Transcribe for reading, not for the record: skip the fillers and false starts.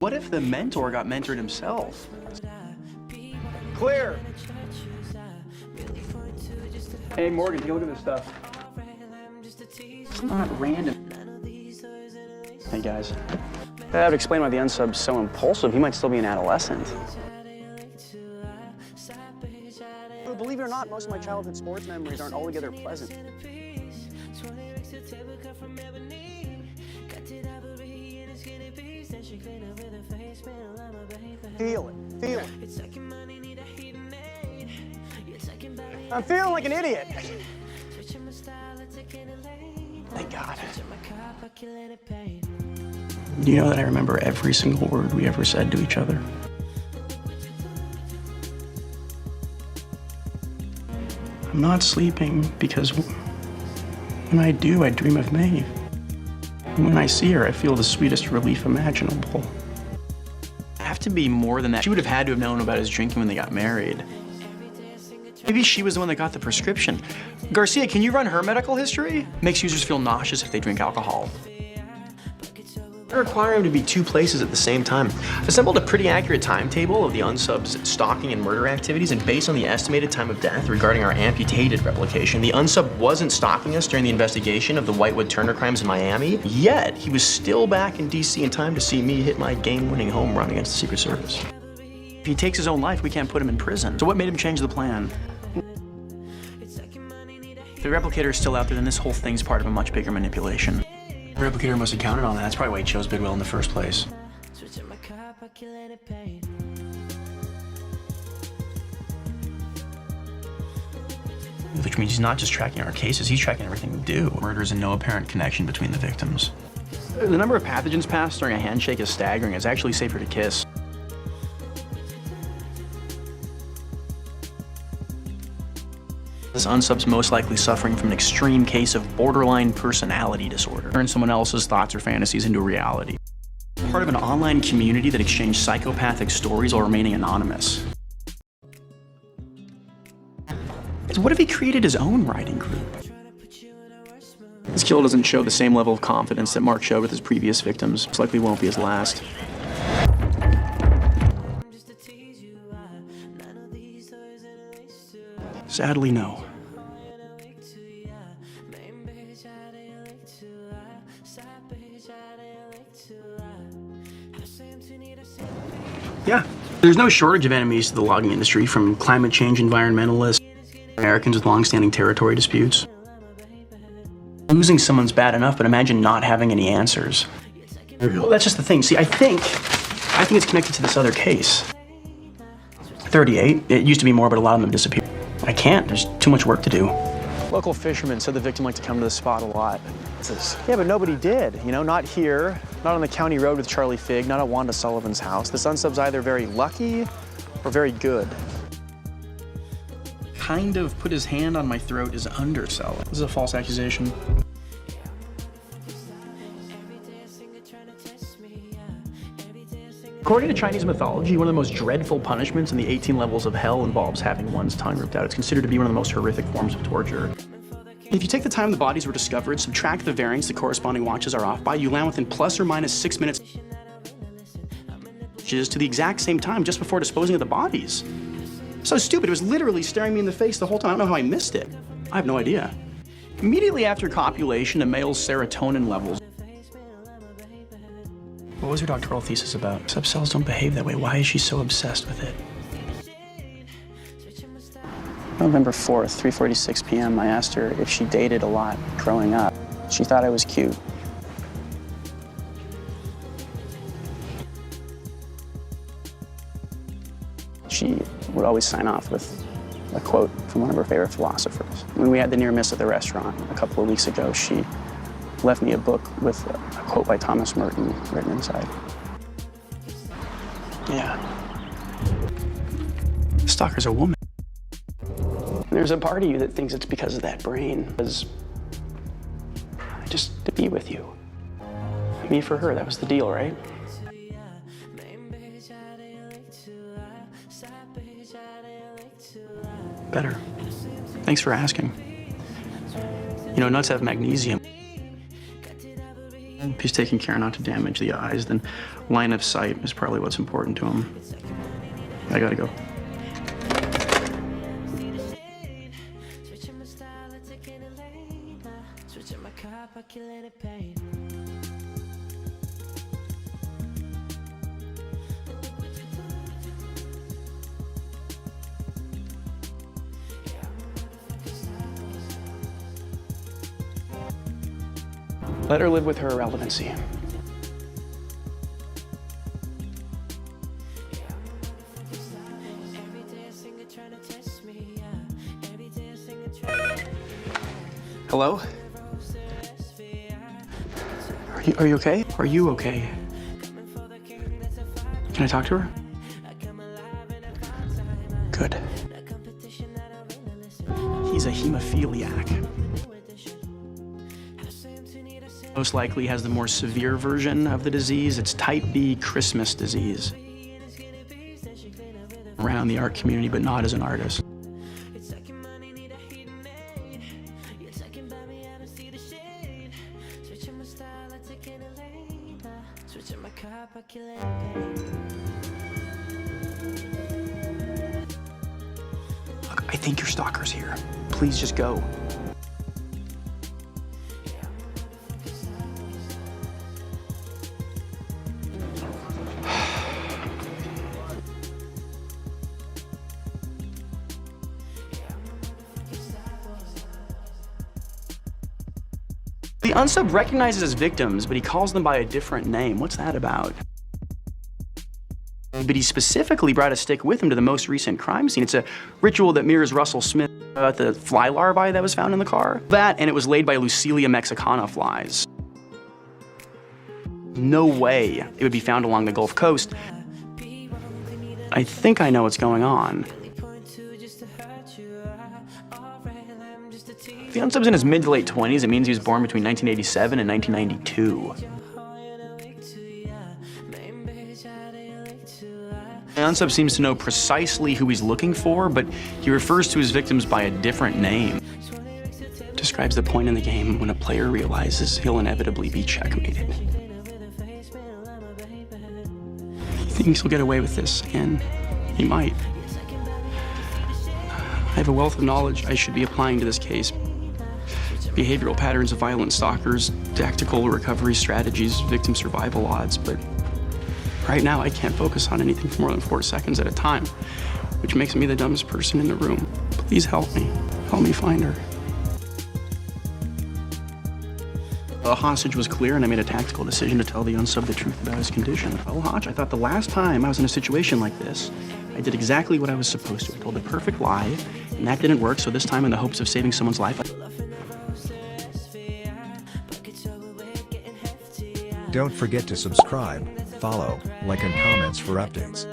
What if the mentor got mentored himself? Clear. Hey, Morgan, take a look at this stuff. It's not random. Hey, guys. That would explain why the unsub's so impulsive. He might still be an adolescent. Believe it or not, most of my childhood sports memories aren't altogether pleasant. Feel it. Feel it. I'm feeling like an idiot. Thank God. Do you know that I remember every single word we ever said to each other? I'm not sleeping because when I do, I dream of Maeve. And when I see her, I feel the sweetest relief imaginable. Have to be more than that. She would have had to have known about his drinking when they got married. Maybe she was the one that got the prescription. Garcia, can you run her medical history? Makes users feel nauseous if they drink alcohol. I require him to be two places at the same time. I've assembled a pretty accurate timetable of the unsub's stalking and murder activities, and based on the estimated time of death regarding our amputated replication, the unsub wasn't stalking us during the investigation of the Whitewood-Turner crimes in Miami, yet he was still back in DC in time to see me hit my game-winning home run against the Secret Service. If he takes his own life, we can't put him in prison. So what made him change the plan? If the replicator is still out there, then this whole thing's part of a much bigger manipulation. The replicator must have counted on that. That's probably why he chose Bidwell in the first place. Which means he's not just tracking our cases, he's tracking everything we do. Murders and no apparent connection between the victims. The number of pathogens passed during a handshake is staggering. It's actually safer to kiss. This unsub's most likely suffering from an extreme case of borderline personality disorder. Turn someone else's thoughts or fantasies into reality. Part of an online community that exchanged psychopathic stories while remaining anonymous. So what if he created his own writing group? This kill doesn't show the same level of confidence that Mark showed with his previous victims. Most likely won't be his last. Sadly, no. Yeah, there's no shortage of enemies to the logging industry, from climate change environmentalists, Americans with long-standing territory disputes. Losing someone's bad enough, but imagine not having any answers. Well, that's just the thing. See, I think it's connected to this other case. 38, it used to be more, but a lot of them have disappeared. I can't, there's too much work to do. Local fishermen said the victim liked to come to the spot a lot. Yeah, but nobody did. You know, not here, not on the county road with Charlie Figg, not at Wanda Sullivan's house. This unsub's either very lucky or very good. Kind of put his hand on my throat is underselling. This is a false accusation. According to Chinese mythology, one of the most dreadful punishments in the 18 levels of hell involves having one's tongue ripped out. It's considered to be one of the most horrific forms of torture. If you take the time the bodies were discovered, subtract the variance the corresponding watches are off by, you land within plus or minus 6 minutes, which is to the exact same time just before disposing of the bodies. So stupid, it was literally staring me in the face the whole time. I don't know how I missed it. I have no idea. Immediately after copulation, a male's serotonin levels. What was her doctoral thesis about? Subcells don't behave that way. Why is she so obsessed with it? November 4th, 3:46 p.m., I asked her if she dated a lot growing up. She thought I was cute. She would always sign off with a quote from one of her favorite philosophers. When we had the near miss at the restaurant a couple of weeks ago, she left me a book with a quote by Thomas Merton written inside. Yeah. The stalker's a woman. There's a part of you that thinks it's because of that brain. Because just to be with you. Me for her, that was the deal, right? Better. Thanks for asking. You know, nuts have magnesium. If he's taking care not to damage the eyes, then line of sight is probably what's important to him. I gotta go. Let her live with her irrelevancy. Hello? Are you okay? Are you okay? Can I talk to her? Good. He's a hemophiliac. Most likely has the more severe version of the disease. It's type B Christmas disease. Around the art community, but not as an artist. Look, I think your stalker's here. Please just go. The unsub recognizes his victims, but he calls them by a different name. What's that about? But he specifically brought a stick with him to the most recent crime scene. It's a ritual that mirrors Russell Smith about the fly larvae that was found in the car. That, and it was laid by Lucilia mexicana flies. No way it would be found along the Gulf Coast. I think I know what's going on. If the unsub's in his mid to late 20s, it means he was born between 1987 and 1992. The unsub seems to know precisely who he's looking for, but he refers to his victims by a different name. Describes the point in the game when a player realizes he'll inevitably be checkmated. He thinks he'll get away with this, and he might. I have a wealth of knowledge I should be applying to this case. Behavioral patterns of violent stalkers, tactical recovery strategies, victim survival odds, but right now I can't focus on anything for more than 4 seconds at a time, which makes me the dumbest person in the room. Please help me. Help me find her. The hostage was clear, and I made a tactical decision to tell the unsub the truth about his condition. Well, Hotch, I thought the last time I was in a situation like this, I did exactly what I was supposed to. I told the perfect lie, and that didn't work, so this time in the hopes of saving someone's life, Don't forget to subscribe, follow, like and comments for updates.